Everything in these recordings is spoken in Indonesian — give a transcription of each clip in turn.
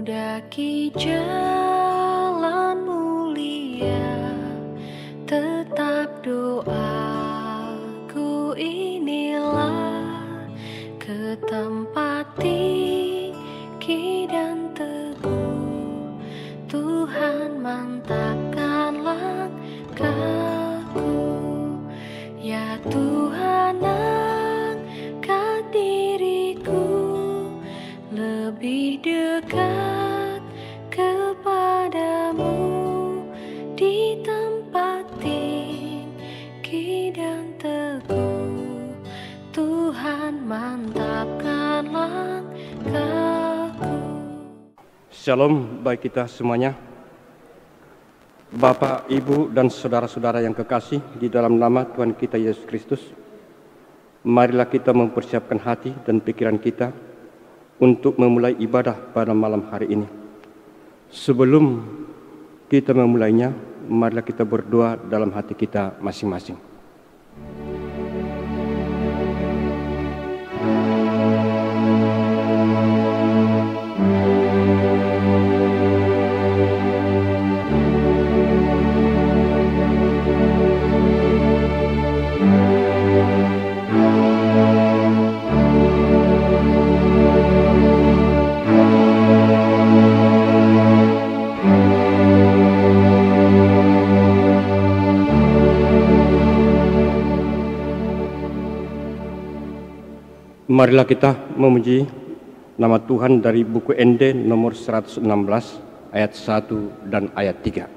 Mendaki jalan mulia, tetap doaku inilah, ke tempat tinggi dan teguh Tuhan mantapkan langkahku. Ya Tuhan, angkat diriku lebih dekat kepadamu, di tempat tinggi dan teguh Tuhan mantapkan langkahku. Shalom bagi kita semuanya. Bapak, Ibu, dan saudara-saudara yang kekasih di dalam nama Tuhan kita Yesus Kristus, marilah kita mempersiapkan hati dan pikiran kita untuk memulai ibadah pada malam hari ini. Sebelum kita memulainya, marilah kita berdoa dalam hati kita masing-masing. Marilah kita memuji nama Tuhan dari buku ND nomor 116 ayat 1 dan ayat 3.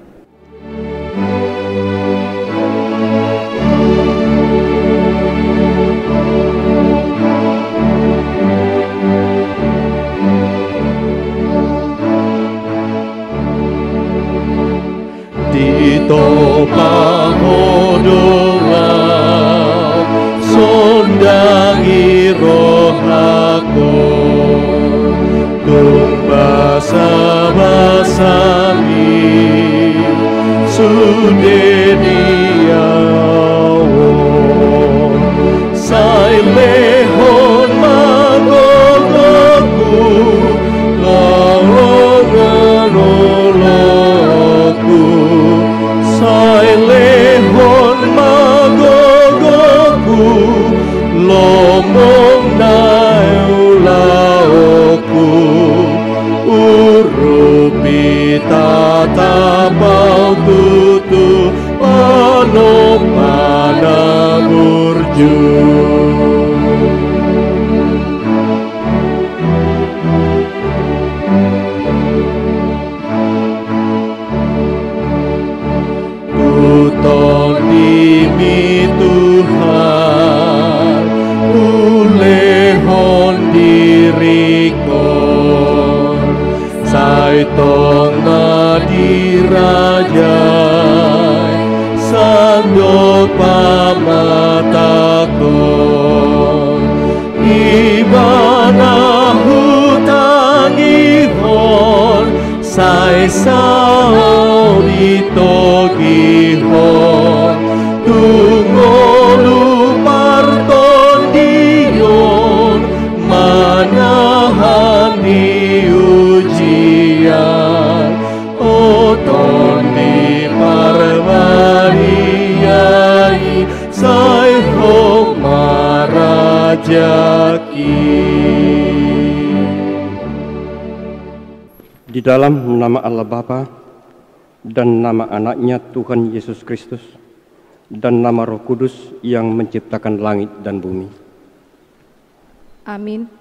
Di topang doa sondangi rohaku, tumbasa basami sudeniawo sai lehon magogoku lawanganoloku sai lehon magogoku lomong naulaoku urupi tatapau tutu panopana burju. Tuton dimi Tuhan ulehon dirikon saitong nadirajai sandok pamatakon ibana hutangihon sai sao ditogihon tungolu parton dion manahan di ujian oton di parwariai sai hok marajaki. Di dalam nama Allah Bapa dan nama anaknya Tuhan Yesus Kristus dan nama Roh Kudus yang menciptakan langit dan bumi. Amin.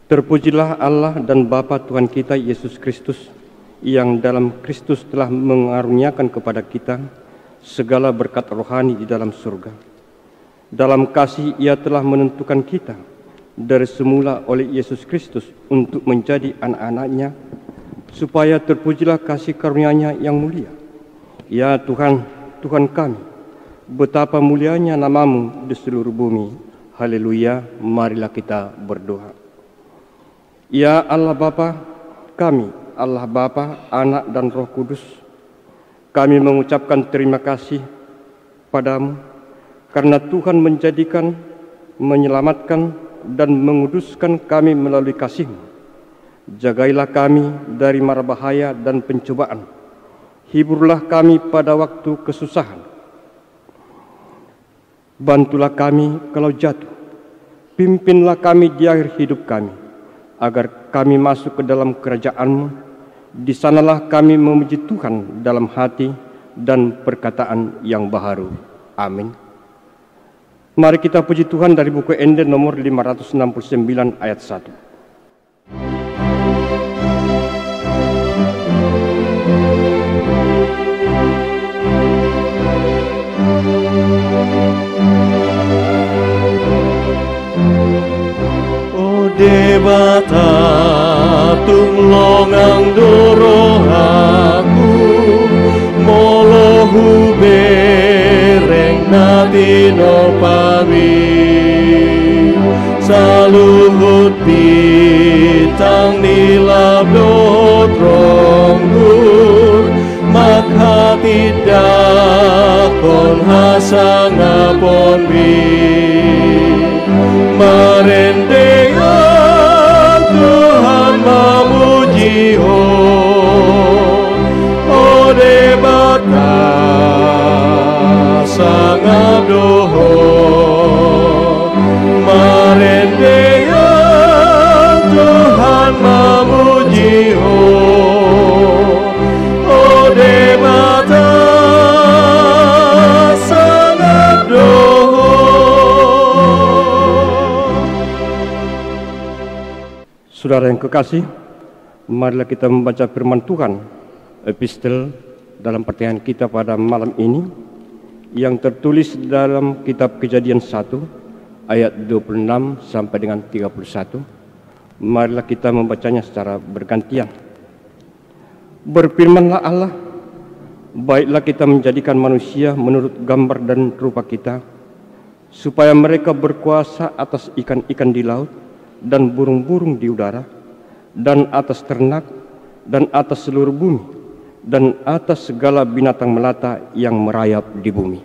Terpujilah Allah dan Bapa Tuhan kita Yesus Kristus, yang dalam Kristus telah mengaruniakan kepada kita segala berkat rohani di dalam surga. Dalam kasih Ia telah menentukan kita dari semula oleh Yesus Kristus untuk menjadi anak-anak-Nya, supaya terpujilah kasih karunia-Nya yang mulia. Ya Tuhan, Tuhan kami, betapa mulianya nama-Mu di seluruh bumi. Haleluya, marilah kita berdoa. Ya Allah Bapa kami, Allah Bapa, Anak dan Roh Kudus, kami mengucapkan terima kasih padamu karena Tuhan menjadikan, menyelamatkan, dan menguduskan kami melalui kasih-Mu. Jagailah kami dari mara bahaya dan pencobaan. Hiburlah kami pada waktu kesusahan. Bantulah kami kalau jatuh. Pimpinlah kami di akhir hidup kami, agar kami masuk ke dalam kerajaan-Mu. Di sanalah kami memuji Tuhan dalam hati dan perkataan yang baharu. Amin. Mari kita puji Tuhan dari buku Ende nomor 569 ayat 1. Debata tunglongang dorohaku molahu bereng natino pawi saluhut pitang nilab dotronggur makha tidak kon hasangapon bi marendea Tuhan memuji oh debata sangat doho marendea Tuhan memuji oh debata sangat doho. Saudara yang kekasih, marilah kita membaca firman Tuhan, epistel dalam pertanyaan kita pada malam ini, yang tertulis dalam kitab Kejadian 1, ayat 26 sampai dengan 31. Marilah kita membacanya secara bergantian. Berfirmanlah Allah, baiklah kita menjadikan manusia menurut gambar dan rupa kita, supaya mereka berkuasa atas ikan-ikan di laut, dan burung-burung di udara, dan atas ternak, dan atas seluruh bumi, dan atas segala binatang melata yang merayap di bumi.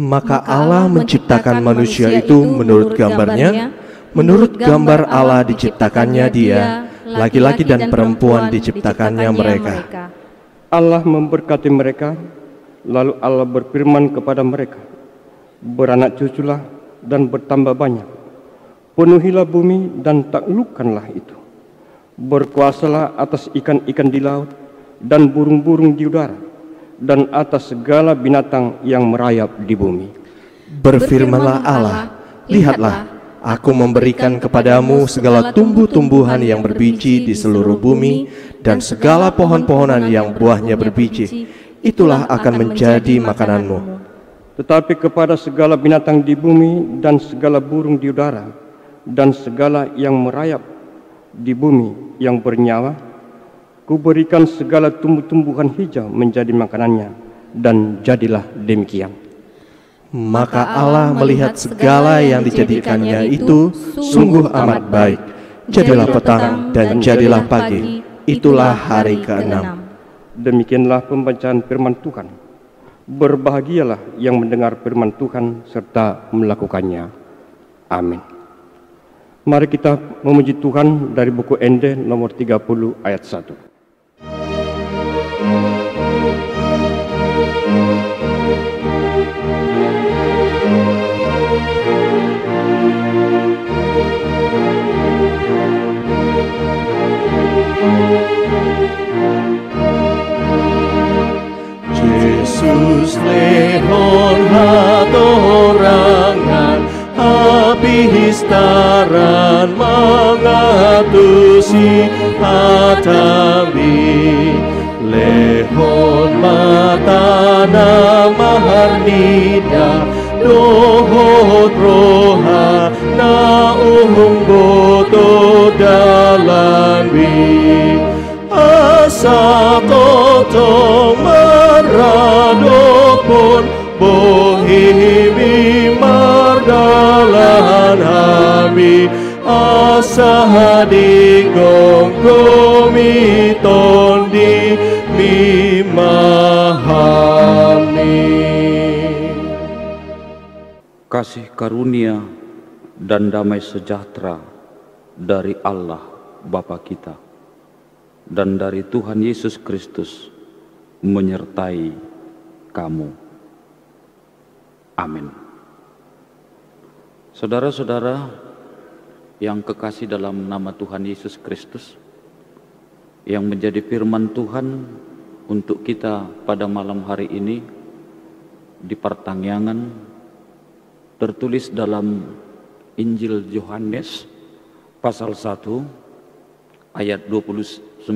Maka Allah menciptakan manusia itu menurut gambarnya, menurut gambar Allah diciptakannya dia, laki-laki dan perempuan diciptakannya mereka. Allah memberkati mereka, lalu Allah berfirman kepada mereka, beranak cuculah dan bertambah banyak. Penuhilah bumi dan taklukkanlah itu. Berkuasalah atas ikan-ikan di laut dan burung-burung di udara, dan atas segala binatang yang merayap di bumi. Berfirmanlah Allah, lihatlah, aku memberikan kepadamu segala tumbuh-tumbuhan yang berbiji di seluruh bumi, dan segala pohon-pohonan yang buahnya berbiji. Itulah akan menjadi makananmu. Tetapi kepada segala binatang di bumi dan segala burung di udara, dan segala yang merayap di bumi yang bernyawa, kuberikan segala tumbuh-tumbuhan hijau menjadi makanannya, dan jadilah demikian. Maka Allah melihat segala yang dijadikannya itu sungguh amat baik. Jadilah petang dan jadilah pagi, itulah hari ke-6. Demikianlah pembacaan firman Tuhan. Berbahagialah yang mendengar firman Tuhan serta melakukannya. Amin. Mari kita memuji Tuhan dari buku Ende nomor 30 ayat 1. Yesus lehon hatorangan abihistaran mangatusi hatami lehon matana maharnida dohot roha na boto dalanwi asa totong maradopon bohimi mardalan hami asa hadigong komitondi mimahami. Kasih karunia dan damai sejahtera dari Allah Bapa kita dan dari Tuhan Yesus Kristus menyertai kamu. Amin. Saudara-saudara yang kekasih dalam nama Tuhan Yesus Kristus, yang menjadi firman Tuhan untuk kita pada malam hari ini di pertangyangan tertulis dalam Injil Yohanes pasal 1 ayat 29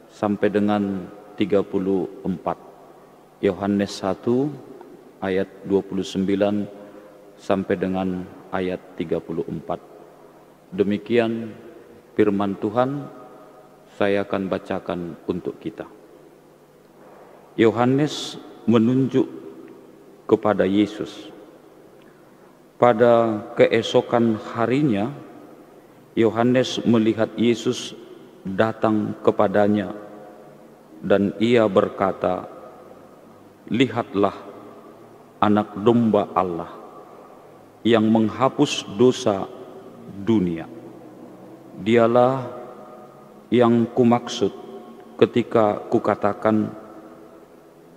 sampai dengan 34. Yohanes 1 ayat 29 sampai dengan ayat 34. Demikian firman Tuhan, saya akan bacakan untuk kita. Yohanes menunjuk kepada Yesus. Pada keesokan harinya, Yohanes melihat Yesus datang kepadanya, dan ia berkata, "Lihatlah Anak Domba Allah yang menghapus dosa dunia. Dialah yang kumaksud ketika kukatakan,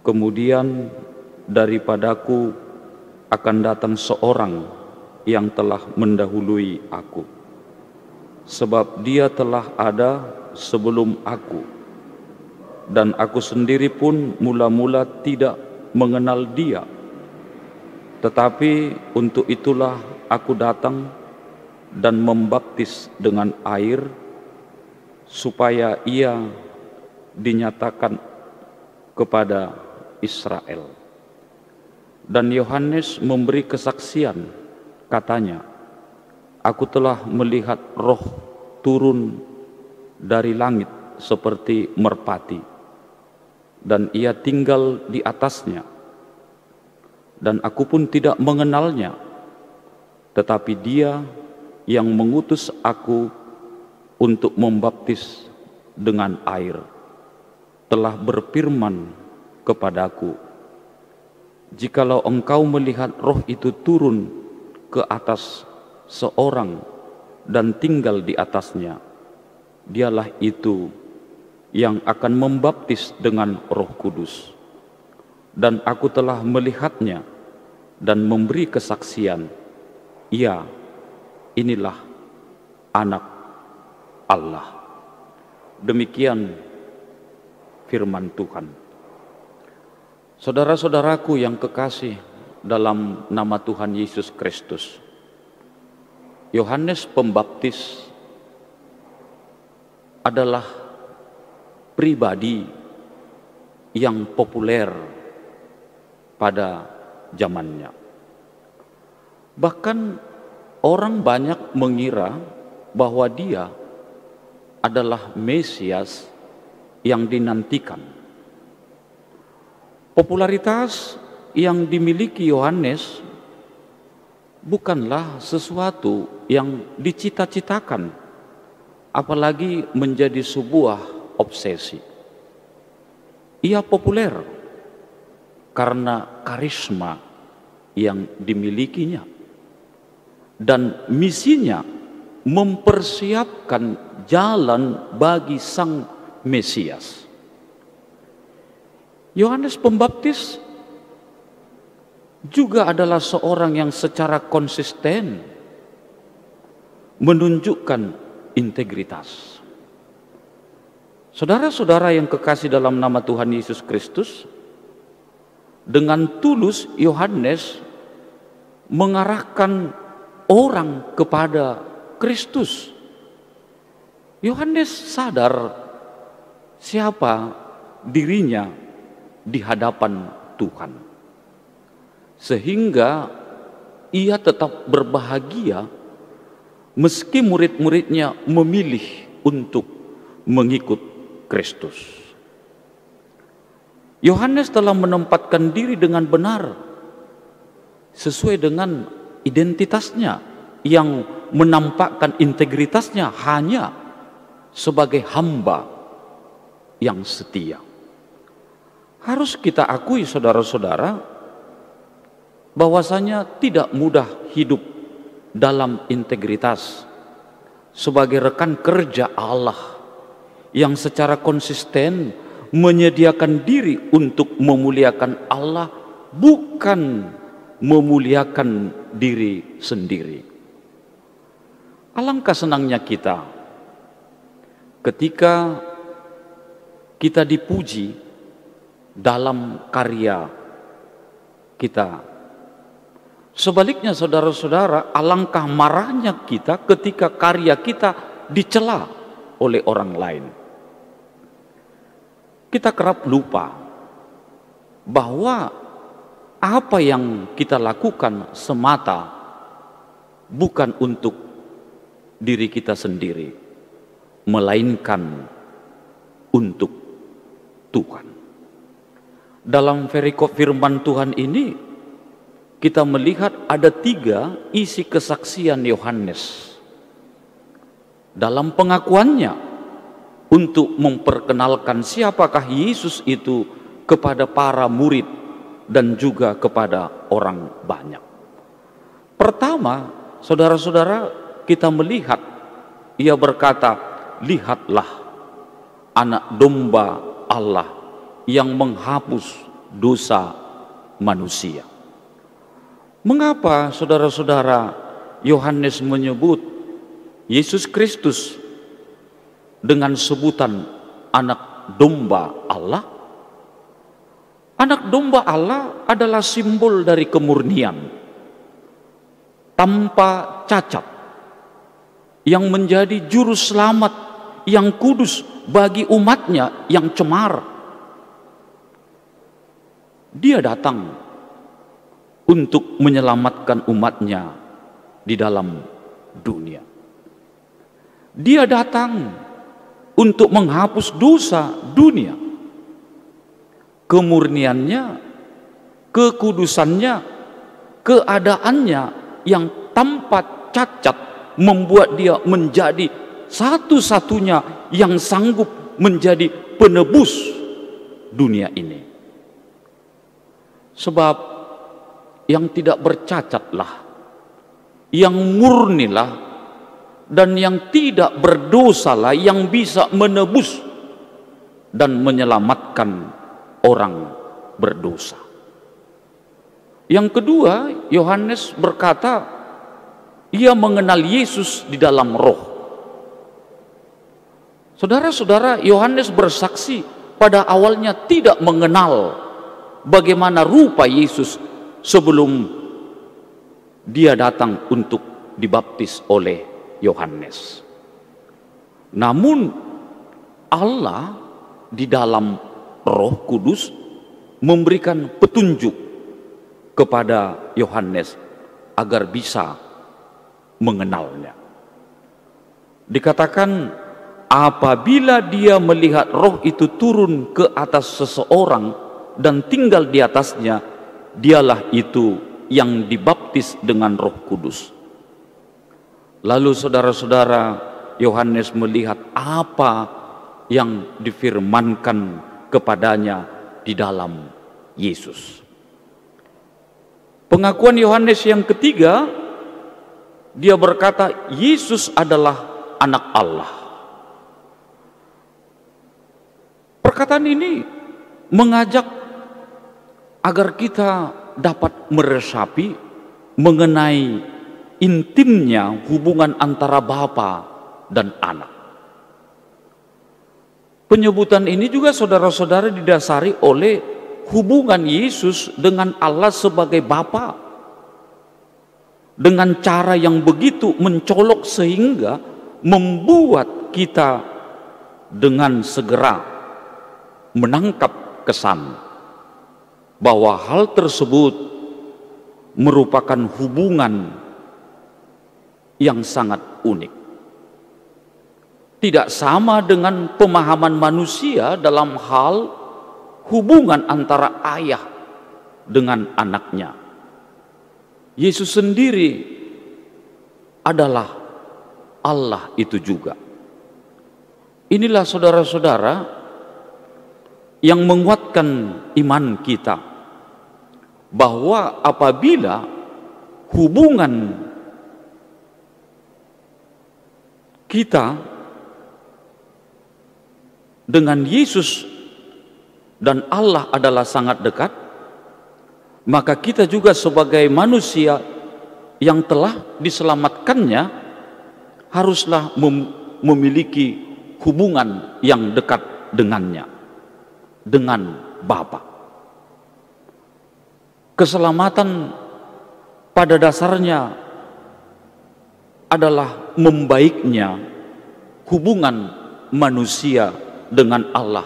kemudian daripadaku akan datang seorang yang telah mendahului aku, sebab dia telah ada sebelum aku, dan aku sendiri pun mula-mula tidak mengenal dia. Tetapi untuk itulah aku datang dan membaptis dengan air, supaya ia dinyatakan kepada Israel." Dan Yohanes memberi kesaksian, katanya, "Aku telah melihat Roh turun dari langit seperti merpati, dan ia tinggal di atasnya. Dan aku pun tidak mengenalnya, tetapi dia yang mengutus aku untuk membaptis dengan air telah berfirman kepadaku, jikalau engkau melihat Roh itu turun ke atas seorang dan tinggal di atasnya, dialah itu yang akan membaptis dengan Roh Kudus. Dan aku telah melihatnya dan memberi kesaksian, inilah Anak Allah." Demikian firman Tuhan. Saudara-saudaraku yang kekasih dalam nama Tuhan Yesus Kristus, Yohanes Pembaptis adalah pribadi yang populer pada zamannya. Bahkan orang banyak mengira bahwa dia adalah Mesias yang dinantikan. Popularitas yang dimiliki Yohanes bukanlah sesuatu yang dicita-citakan, apalagi menjadi sebuah obsesi. Ia populer karena karisma yang dimilikinya, dan misinya mempersiapkan jalan bagi Sang Mesias. Yohanes Pembaptis juga adalah seorang yang secara konsisten menunjukkan integritas. Saudara-saudara yang kekasih dalam nama Tuhan Yesus Kristus, dengan tulus Yohanes mengarahkan orang kepada Kristus. Yohanes sadar siapa dirinya di hadapan Tuhan, sehingga ia tetap berbahagia meski murid-muridnya memilih untuk mengikut Kristus. Yohanes telah menempatkan diri dengan benar sesuai dengan identitasnya yang menampakkan integritasnya hanya sebagai hamba yang setia. Harus kita akui saudara-saudara bahwasanya tidak mudah hidup dalam integritas sebagai rekan kerja Allah yang secara konsisten menyediakan diri untuk memuliakan Allah, bukan memuliakan diri sendiri. Alangkah senangnya kita ketika kita dipuji dalam karya kita. Sebaliknya saudara-saudara, alangkah marahnya kita ketika karya kita dicela oleh orang lain. Kita kerap lupa bahwa apa yang kita lakukan semata bukan untuk diri kita sendiri, melainkan untuk Tuhan. Dalam perikop firman Tuhan ini kita melihat ada 3 isi kesaksian Yohanes dalam pengakuannya untuk memperkenalkan siapakah Yesus itu kepada para murid dan juga kepada orang banyak. Pertama, saudara-saudara, kita melihat ia berkata, "Lihatlah anak domba Allah yang menghapus dosa manusia." Mengapa saudara-saudara Yohanes menyebut Yesus Kristus dengan sebutan anak domba Allah? Anak domba Allah adalah simbol dari kemurnian, tanpa cacat, yang menjadi juru selamat yang kudus bagi umatnya yang cemar. Dia datang untuk menyelamatkan umatnya di dalam dunia. Dia datang untuk menghapus dosa dunia. Kemurniannya, kekudusannya, keadaannya yang tanpa cacat membuat dia menjadi satu-satunya yang sanggup menjadi penebus dunia ini. Sebab yang tidak bercacatlah, yang murnilah, dan yang tidak berdosalah yang bisa menebus dan menyelamatkan orang berdosa. Yang kedua, Yohanes berkata, ia mengenal Yesus di dalam roh. Saudara-saudara, Yohanes bersaksi pada awalnya tidak mengenal bagaimana rupa Yesus sebelum dia datang untuk dibaptis oleh Yohanes. Namun Allah di dalam Roh Kudus memberikan petunjuk kepada Yohanes agar bisa mengenalnya. Dikatakan apabila dia melihat roh itu turun ke atas seseorang dan tinggal di atasnya, dialah itu yang dibaptis dengan Roh Kudus. Lalu saudara-saudara, Yohanes melihat apa yang difirmankan kepadanya di dalam Yesus. Pengakuan Yohanes yang ketiga, dia berkata Yesus adalah anak Allah. Perkataan ini mengajak agar kita dapat meresapi mengenai intimnya hubungan antara Bapa dan anak. Penyebutan ini juga saudara-saudara didasari oleh hubungan Yesus dengan Allah sebagai Bapa, dengan cara yang begitu mencolok sehingga membuat kita dengan segera menangkap kesan bahwa hal tersebut merupakan hubungan yang sangat unik. Tidak sama dengan pemahaman manusia dalam hal hubungan antara ayah dengan anaknya. Yesus sendiri adalah Allah itu juga. Inilah saudara-saudara yang menguatkan iman kita, bahwa apabila hubungan kita dengan Yesus dan Allah adalah sangat dekat, maka kita juga sebagai manusia yang telah diselamatkannya haruslah memiliki hubungan yang dekat dengannya, dengan Bapa. Keselamatan pada dasarnya adalah membaiknya hubungan manusia dengan Allah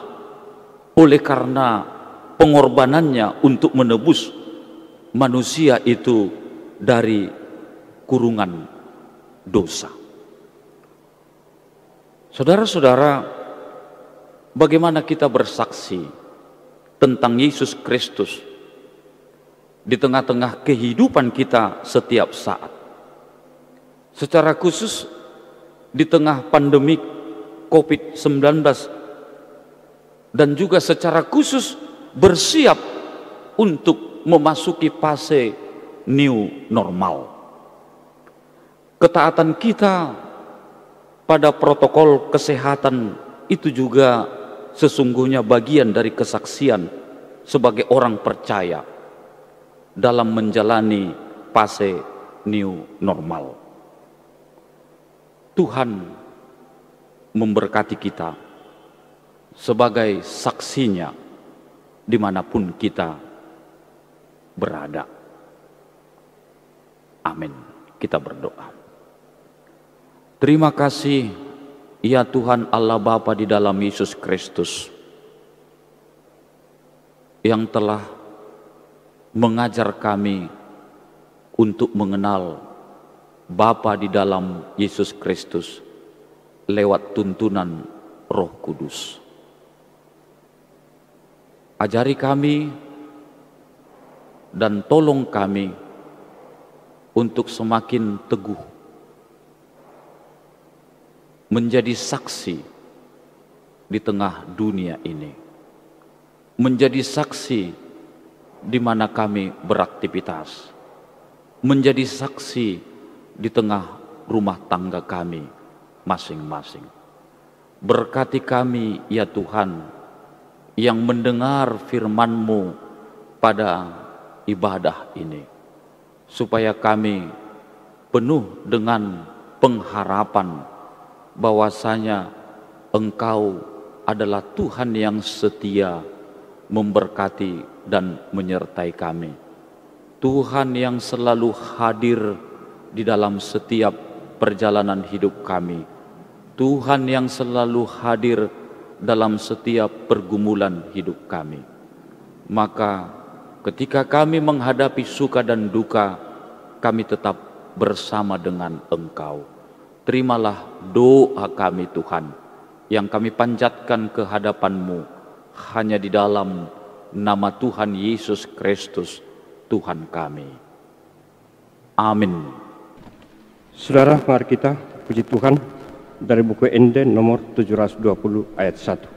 oleh karena pengorbanannya untuk menebus manusia itu dari kurungan dosa. Saudara-saudara, bagaimana kita bersaksi tentang Yesus Kristus di tengah-tengah kehidupan kita setiap saat, secara khusus di tengah pandemi COVID-19, dan juga secara khusus bersiap untuk memasuki fase new normal. Ketaatan kita pada protokol kesehatan itu juga sesungguhnya bagian dari kesaksian sebagai orang percaya dalam menjalani fase new normal. Tuhan memberkati kita sebagai saksinya dimanapun kita berada. Amin. Kita berdoa. Terima kasih ya Tuhan Allah Bapa di dalam Yesus Kristus yang telah mengajar kami untuk mengenal Bapa di dalam Yesus Kristus lewat tuntunan Roh Kudus. Ajari kami dan tolong kami untuk semakin teguh menjadi saksi di tengah dunia ini, menjadi saksi di mana kami beraktivitas, menjadi saksi di tengah rumah tangga kami masing-masing. Berkati kami ya Tuhan yang mendengar firman-Mu pada ibadah ini, supaya kami penuh dengan pengharapan bahwasanya Engkau adalah Tuhan yang setia, memberkati dan menyertai kami. Tuhan yang selalu hadir di dalam setiap perjalanan hidup kami. Tuhan yang selalu hadir dalam setiap pergumulan hidup kami. Maka ketika kami menghadapi suka dan duka, kami tetap bersama dengan Engkau. Terimalah doa kami Tuhan, yang kami panjatkan ke hadapan-Mu hanya di dalam nama Tuhan Yesus Kristus, Tuhan kami. Amin. Saudara, mari kita puji Tuhan dari buku Ende nomor 720 ayat 1.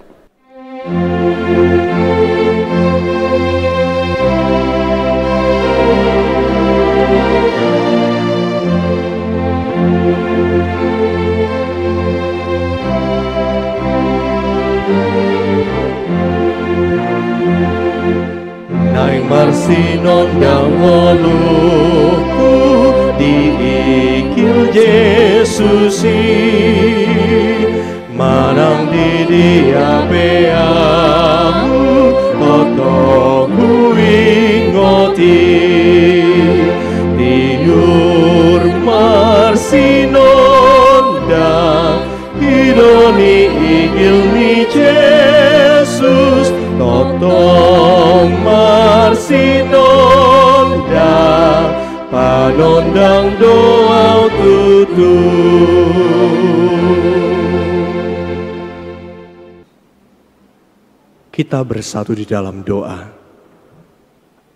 Naing marsinon yang woluku diikil Yesusi manang di dia peamu totoku ingoti tiur marsinon dan idoni ikil ni Yesus totong marsinon dan panondang doa tutu. Kita bersatu di dalam doa.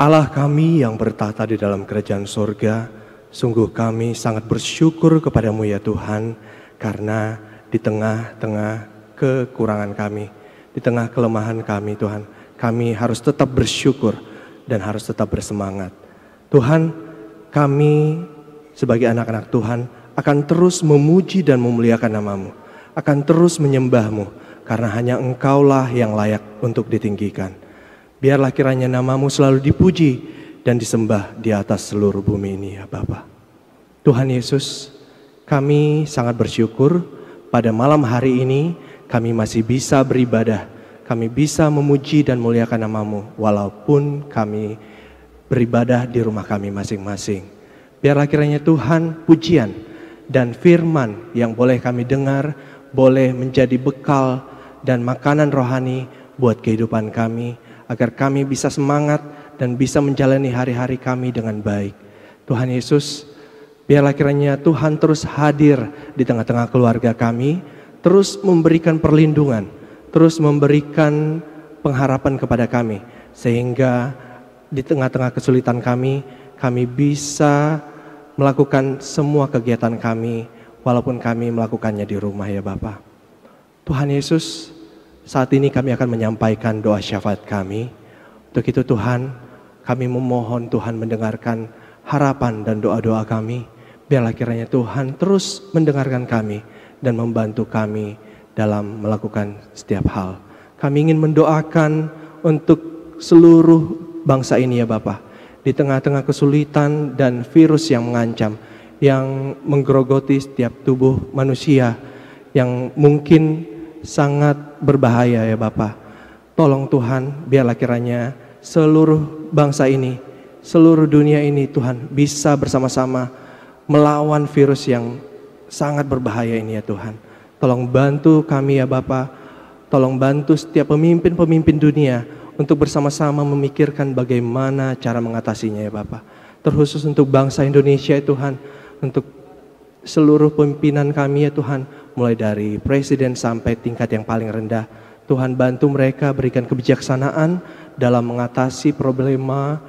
Allah kami yang bertahta di dalam kerajaan sorga, sungguh kami sangat bersyukur kepadamu ya Tuhan, karena di tengah-tengah kekurangan kami, di tengah kelemahan kami Tuhan, kami harus tetap bersyukur dan harus tetap bersemangat. Tuhan, kami sebagai anak-anak Tuhan akan terus memuji dan memuliakan nama-Mu, akan terus menyembah-Mu, karena hanya Engkaulah yang layak untuk ditinggikan. Biarlah kiranya nama-Mu selalu dipuji dan disembah di atas seluruh bumi ini ya Bapa. Tuhan Yesus, kami sangat bersyukur pada malam hari ini kami masih bisa beribadah, kami bisa memuji dan muliakan nama-Mu walaupun kami beribadah di rumah kami masing-masing. Biarlah kiranya Tuhan pujian dan firman yang boleh kami dengar boleh menjadi bekal dan makanan rohani buat kehidupan kami, agar kami bisa semangat dan bisa menjalani hari-hari kami dengan baik. Tuhan Yesus, biarlah kiranya Tuhan terus hadir di tengah-tengah keluarga kami, terus memberikan perlindungan, terus memberikan pengharapan kepada kami, sehingga di tengah-tengah kesulitan kami bisa melakukan semua kegiatan kami, walaupun kami melakukannya di rumah ya Bapa. Tuhan Yesus, saat ini kami akan menyampaikan doa syafaat kami. Untuk itu Tuhan, kami memohon Tuhan mendengarkan harapan dan doa-doa kami. Biarlah kiranya Tuhan terus mendengarkan kami dan membantu kami dalam melakukan setiap hal. Kami ingin mendoakan untuk seluruh bangsa ini ya Bapa. Di tengah-tengah kesulitan dan virus yang mengancam, yang menggerogoti setiap tubuh manusia, yang mungkin sangat berbahaya ya Bapa. Tolong Tuhan, biarlah kiranya seluruh bangsa ini, seluruh dunia ini Tuhan bisa bersama-sama melawan virus yang sangat berbahaya ini ya Tuhan. Tolong bantu kami ya Bapa, tolong bantu setiap pemimpin-pemimpin dunia untuk bersama-sama memikirkan bagaimana cara mengatasinya ya Bapa. Terkhusus untuk bangsa Indonesia ya Tuhan, untuk seluruh pimpinan kami ya Tuhan, mulai dari presiden sampai tingkat yang paling rendah. Tuhan bantu mereka, berikan kebijaksanaan dalam mengatasi problema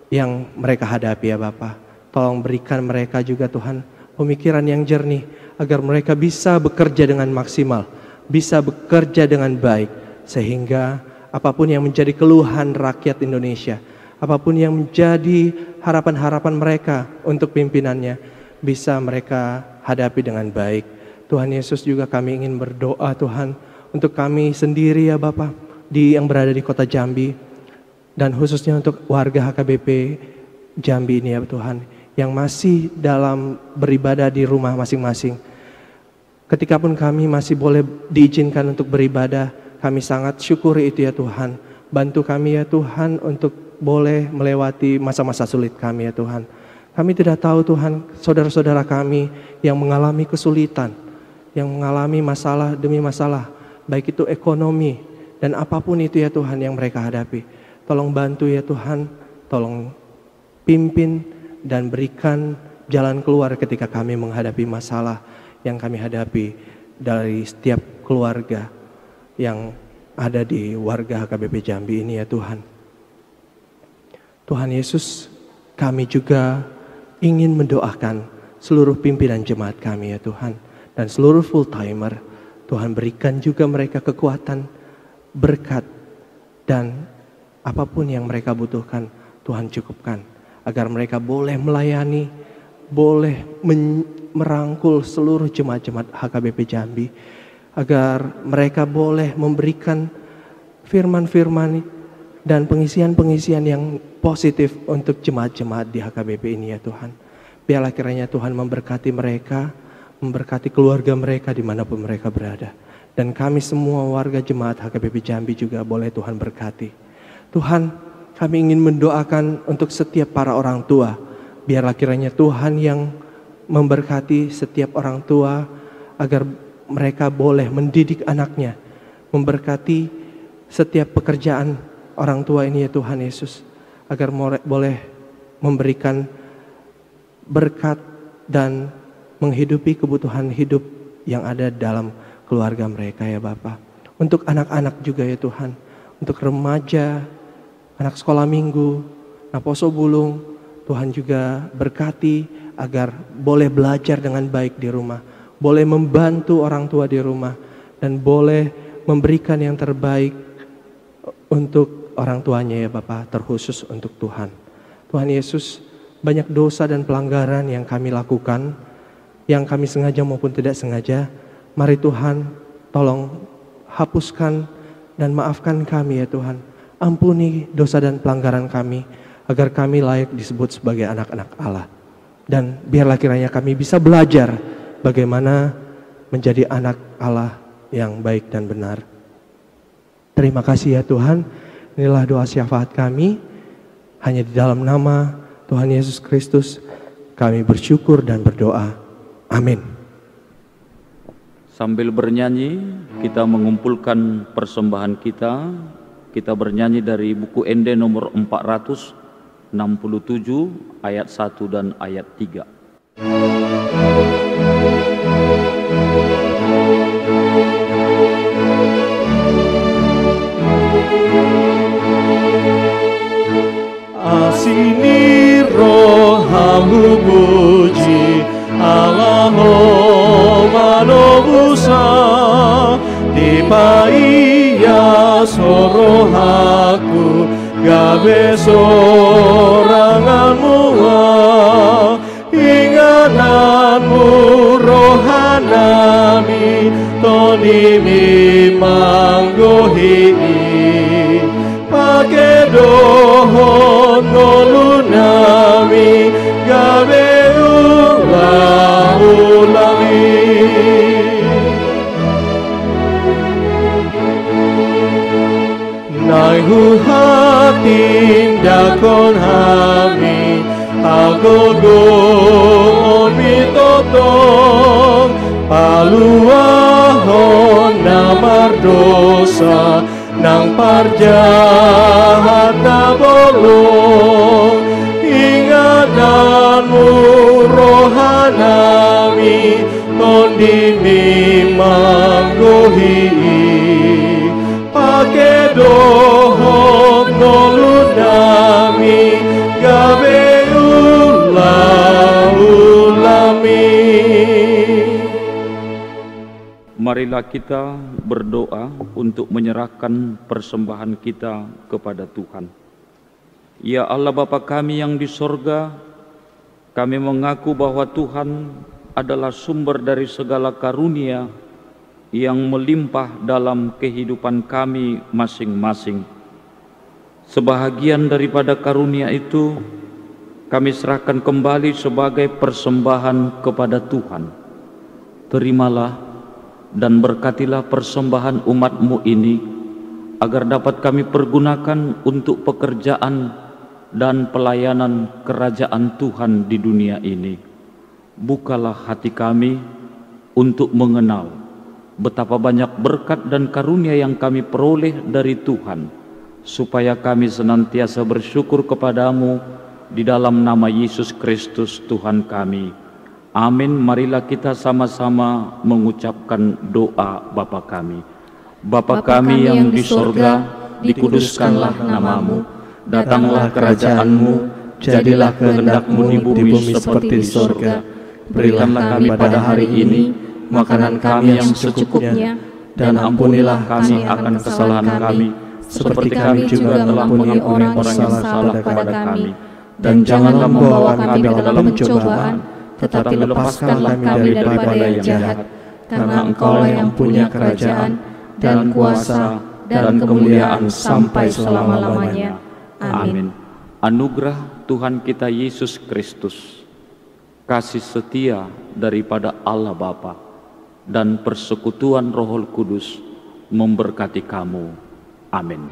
yang mereka hadapi ya Bapa. Tolong berikan mereka juga Tuhan pemikiran yang jernih, agar mereka bisa bekerja dengan maksimal, bisa bekerja dengan baik, sehingga apapun yang menjadi keluhan rakyat Indonesia, apapun yang menjadi harapan-harapan mereka untuk pimpinannya, bisa mereka hadapi dengan baik. Tuhan Yesus, juga kami ingin berdoa Tuhan untuk kami sendiri ya Bapa, yang berada di kota Jambi, dan khususnya untuk warga HKBP Jambi ini ya Tuhan, yang masih dalam beribadah di rumah masing-masing. Ketika pun kami masih boleh diizinkan untuk beribadah, kami sangat syukuri itu ya Tuhan. Bantu kami ya Tuhan untuk boleh melewati masa-masa sulit kami ya Tuhan. Kami tidak tahu Tuhan, saudara-saudara kami yang mengalami kesulitan, yang mengalami masalah demi masalah, baik itu ekonomi dan apapun itu ya Tuhan yang mereka hadapi. Tolong bantu ya Tuhan, tolong pimpin dan berikan jalan keluar ketika kami menghadapi masalah yang kami hadapi dari setiap keluarga yang ada di warga HKBP Jambi ini ya Tuhan. Tuhan Yesus, kami juga ingin mendoakan seluruh pimpinan jemaat kami ya Tuhan, dan seluruh full timer. Tuhan berikan juga mereka kekuatan, berkat, dan apapun yang mereka butuhkan Tuhan cukupkan, agar mereka boleh melayani, boleh merangkul seluruh jemaat-jemaat HKBP Jambi, agar mereka boleh memberikan firman-firman dan pengisian-pengisian yang positif untuk jemaat-jemaat di HKBP ini ya Tuhan. Biarlah kiranya Tuhan memberkati mereka, memberkati keluarga mereka dimanapun mereka berada. Dan kami semua warga jemaat HKBP Jambi juga boleh Tuhan berkati. Tuhan, kami ingin mendoakan untuk setiap para orang tua. Biarlah kiranya Tuhan yang memberkati setiap orang tua, agar mereka boleh mendidik anaknya, memberkati setiap pekerjaan orang tua ini ya Tuhan Yesus, agar boleh memberikan berkat dan menghidupi kebutuhan hidup yang ada dalam keluarga mereka ya Bapa. Untuk anak-anak juga ya Tuhan, untuk remaja, anak sekolah minggu, Naposo Bulung, Tuhan juga berkati agar boleh belajar dengan baik di rumah, boleh membantu orang tua di rumah, dan boleh memberikan yang terbaik untuk orang tuanya ya Bapa, terkhusus untuk Tuhan. Tuhan Yesus, banyak dosa dan pelanggaran yang kami lakukan, yang kami sengaja maupun tidak sengaja. Mari Tuhan, tolong hapuskan dan maafkan kami ya Tuhan. Ampuni dosa dan pelanggaran kami, agar kami layak disebut sebagai anak-anak Allah. Dan biarlah kiranya kami bisa belajar bagaimana menjadi anak Allah yang baik dan benar. Terima kasih ya Tuhan. Inilah doa syafaat kami. Hanya di dalam nama Tuhan Yesus Kristus kami bersyukur dan berdoa. Amin. Sambil bernyanyi, kita mengumpulkan persembahan kita. Kita bernyanyi dari buku ND nomor 467 ayat 1 dan ayat 3. Asini rohamu puji Allah manobusa Dipaiya sorohaku gabe soranganmu ingananmu rohanami tonimi manggohi pake dohon ngolunami gabe ulami Naihu hatin dakon hami agogon mitotong paluahon namar dosa nang parjahat na bolong ingatanmu rohanami tondimi manggohi pake dohon nolunami gabe ulami. Marilah kita berdoa untuk menyerahkan persembahan kita kepada Tuhan. Ya Allah Bapa kami yang di sorga, kami mengaku bahwa Tuhan adalah sumber dari segala karunia yang melimpah dalam kehidupan kami masing-masing. Sebahagian daripada karunia itu kami serahkan kembali sebagai persembahan kepada Tuhan. Terimalah dan berkatilah persembahan umat-Mu ini, agar dapat kami pergunakan untuk pekerjaan dan pelayanan kerajaan Tuhan di dunia ini. Bukalah hati kami untuk mengenal betapa banyak berkat dan karunia yang kami peroleh dari Tuhan, supaya kami senantiasa bersyukur kepadamu di dalam nama Yesus Kristus Tuhan kami. Amin. Marilah kita sama-sama mengucapkan doa Bapa kami. Bapa kami yang di sorga, dikuduskanlah namamu. Datanglah kerajaan-Mu, jadilah kehendak-Mu di bumi seperti di sorga. Berikanlah kami pada hari ini makanan kami yang secukupnya, dan ampunilah kami akan kesalahan kami, seperti kami juga telah mengampuni orang yang salah kepada kami. Dan janganlah membawa kami ke dalam pencobaan, tetapi lepaskanlah kami daripada yang jahat, karena Engkaulah yang punya kerajaan dan kuasa dan kemuliaan sampai selama-lamanya. Amin. Anugerah Tuhan kita Yesus Kristus, kasih setia daripada Allah Bapa, dan persekutuan Roh Kudus memberkati kamu. Amin.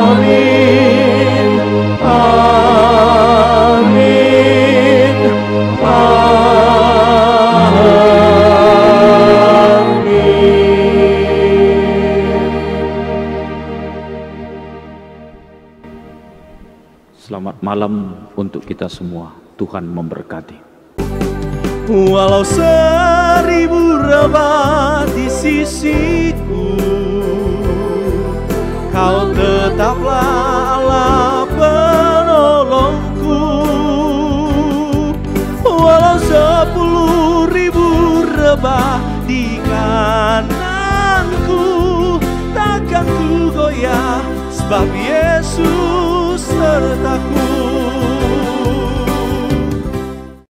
Amin. Amin. Selamat malam untuk kita semua. Tuhan memberkati. Walau 1000 rebah di sisiku, Kau tetaplah Allah penolongku. Walau 10.000 rebah di kananku, takkan ku goyah, sebab Yesus sertaku.